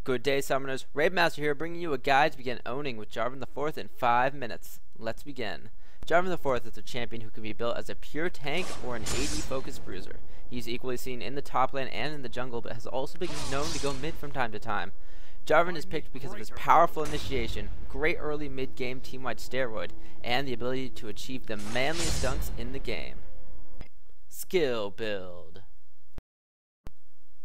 Good day, Summoners. Raabemaster here, bringing you a guide to begin owning with Jarvan the 4th in 5 minutes. Let's begin. Jarvan the 4th is a champion who can be built as a pure tank or an AD-focused bruiser. He's equally seen in the top lane and in the jungle, but has also been known to go mid from time to time. Jarvan is picked because of his powerful initiation, great early mid-game team-wide steroid, and the ability to achieve the manliest dunks in the game. Skill build.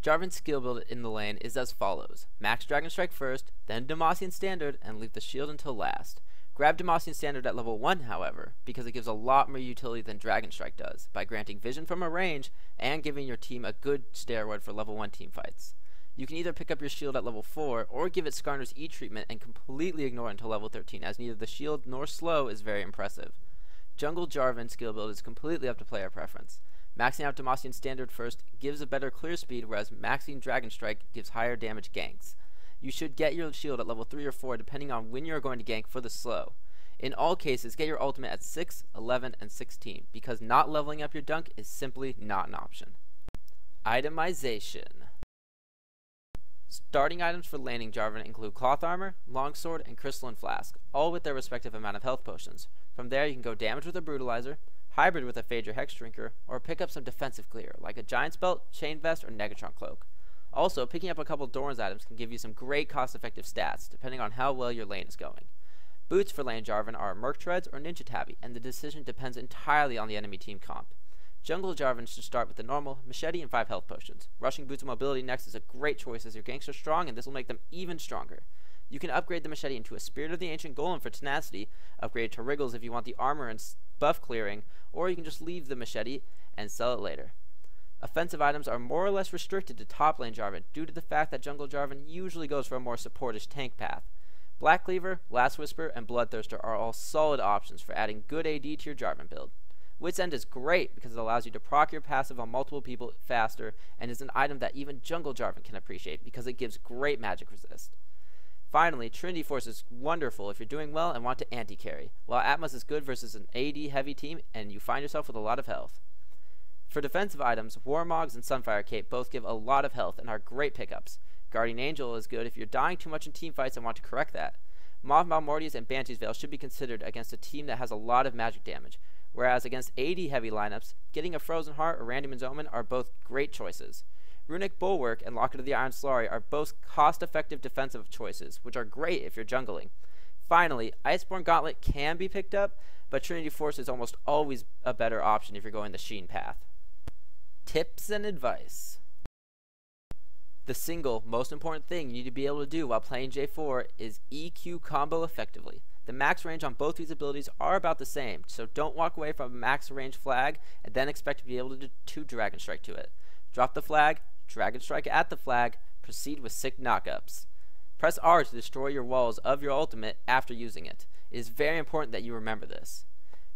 Jarvan's skill build in the lane is as follows. Max Dragon Strike first, then DEMACIAN Standard, and leave the shield until last. Grab DEMACIAN Standard at level 1, however, because it gives a lot more utility than Dragon Strike does, by granting vision from a range and giving your team a good steroid for level 1 team fights. You can either pick up your shield at level 4, or give it Skarner's E treatment and completely ignore it until level 13, as neither the shield nor slow is very impressive. Jungle Jarvan skill build is completely up to player preference. Maxing out DEMACIAN Standard first gives a better clear speed, whereas maxing Dragon Strike gives higher damage ganks. You should get your shield at level 3 or 4 depending on when you are going to gank for the slow. In all cases, get your ultimate at 6, 11, and 16, because not leveling up your dunk is simply not an option. Itemization. Starting items for laning Jarvan include Cloth Armor, Longsword, and Crystalline Flask, all with their respective amount of health potions. From there you can go damage with a Brutalizer, hybrid with a Phaedra Hex Drinker, or pick up some defensive clear, like a Giant's Belt, Chain Vest, or Negatron Cloak. Also, picking up a couple Doran's items can give you some great cost-effective stats, depending on how well your lane is going. Boots for lane Jarvan are Merc Treads or Ninja Tabby, and the decision depends entirely on the enemy team comp. Jungle Jarvan should start with the normal, Machete, and 5 health potions. Rushing Boots of Mobility next is a great choice as your ganks are strong, and this will make them even stronger. You can upgrade the Machete into a Spirit of the Ancient Golem for tenacity, upgrade it to Wriggles if you want the armor and buff clearing, or you can just leave the Machete and sell it later. Offensive items are more or less restricted to top lane Jarvan due to the fact that Jungle Jarvan usually goes for a more supportish tank path. Black Cleaver, Last Whisper, and Bloodthirster are all solid options for adding good AD to your Jarvan build. Wit's End is great because it allows you to proc your passive on multiple people faster, and is an item that even Jungle Jarvan can appreciate because it gives great magic resist. Finally, Trinity Force is wonderful if you're doing well and want to anti-carry, while Atmos is good versus an AD heavy team and you find yourself with a lot of health. For defensive items, Warmogs and Sunfire Cape both give a lot of health and are great pickups. Guardian Angel is good if you're dying too much in teamfights and want to correct that. Maw Malmortius and Banshee's Veil should be considered against a team that has a lot of magic damage, whereas against AD heavy lineups, getting a Frozen Heart or Randyman's Omen are both great choices. Runic Bulwark and Locket of the Iron Solari are both cost-effective defensive choices, which are great if you're jungling. Finally, Iceborne Gauntlet can be picked up, but Trinity Force is almost always a better option if you're going the Sheen path. Tips and advice. The single most important thing you need to be able to do while playing J4 is EQ combo effectively. The max range on both these abilities are about the same, so don't walk away from a max range flag and then expect to be able to do Dragon Strike to it. Drop the flag, Dragon Strike at the flag, proceed with sick knockups. Press R to destroy your walls of your ultimate after using it. It is very important that you remember this.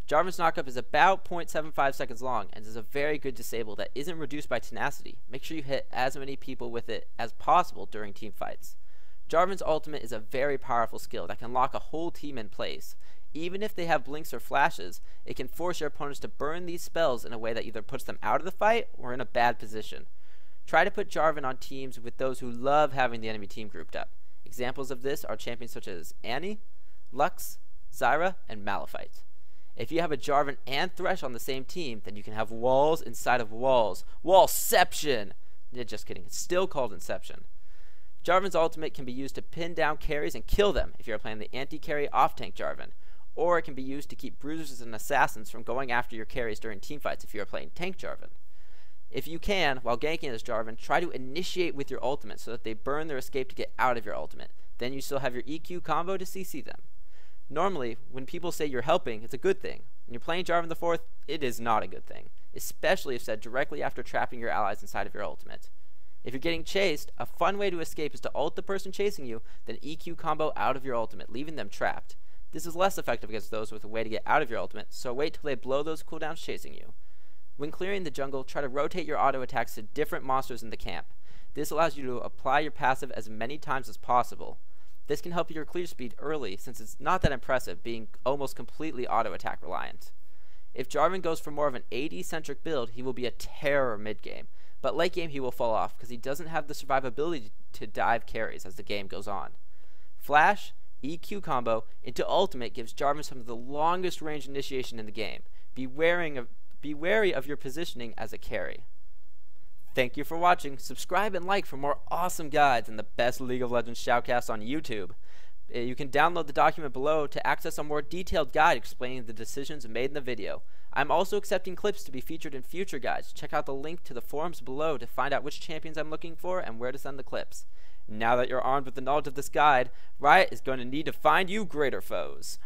Jarvan's knockup is about 0.75 seconds long and is a very good disable that isn't reduced by tenacity. Make sure you hit as many people with it as possible during team fights. Jarvan's ultimate is a very powerful skill that can lock a whole team in place. Even if they have blinks or flashes, it can force your opponents to burn these spells in a way that either puts them out of the fight or in a bad position. Try to put Jarvan on teams with those who love having the enemy team grouped up. Examples of this are champions such as Annie, Lux, Zyra, and Malphite. If you have a Jarvan and Thresh on the same team, then you can have walls inside of walls. Wallception! Yeah, just kidding, it's still called Inception. Jarvan's ultimate can be used to pin down carries and kill them if you're playing the anti-carry off-tank Jarvan, or it can be used to keep bruisers and assassins from going after your carries during teamfights if you're playing tank Jarvan. If you can, while ganking as Jarvan, try to initiate with your ultimate so that they burn their escape to get out of your ultimate. Then you still have your EQ combo to CC them. Normally, when people say you're helping, it's a good thing. When you're playing Jarvan the 4th, it is not a good thing, especially if said directly after trapping your allies inside of your ultimate. If you're getting chased, a fun way to escape is to ult the person chasing you, then EQ combo out of your ultimate, leaving them trapped. This is less effective against those with a way to get out of your ultimate, so wait till they blow those cooldowns chasing you. When clearing the jungle, try to rotate your auto attacks to different monsters in the camp. This allows you to apply your passive as many times as possible. This can help your clear speed early since it's not that impressive, being almost completely auto attack reliant. If Jarvan goes for more of an AD centric build, he will be a terror mid game. but late game he will fall off because he doesn't have the survivability to dive carries as the game goes on. Flash, EQ combo into ultimate gives Jarvan some of the longest range initiation in the game. Be wary of your positioning as a carry. Thank you for watching. Subscribe and like for more awesome guides and the best League of Legends shoutcasts on YouTube. You can download the document below to access a more detailed guide explaining the decisions made in the video. I'm also accepting clips to be featured in future guides. Check out the link to the forums below to find out which champions I'm looking for and where to send the clips. Now that you're armed with the knowledge of this guide, Riot is going to need to find you greater foes.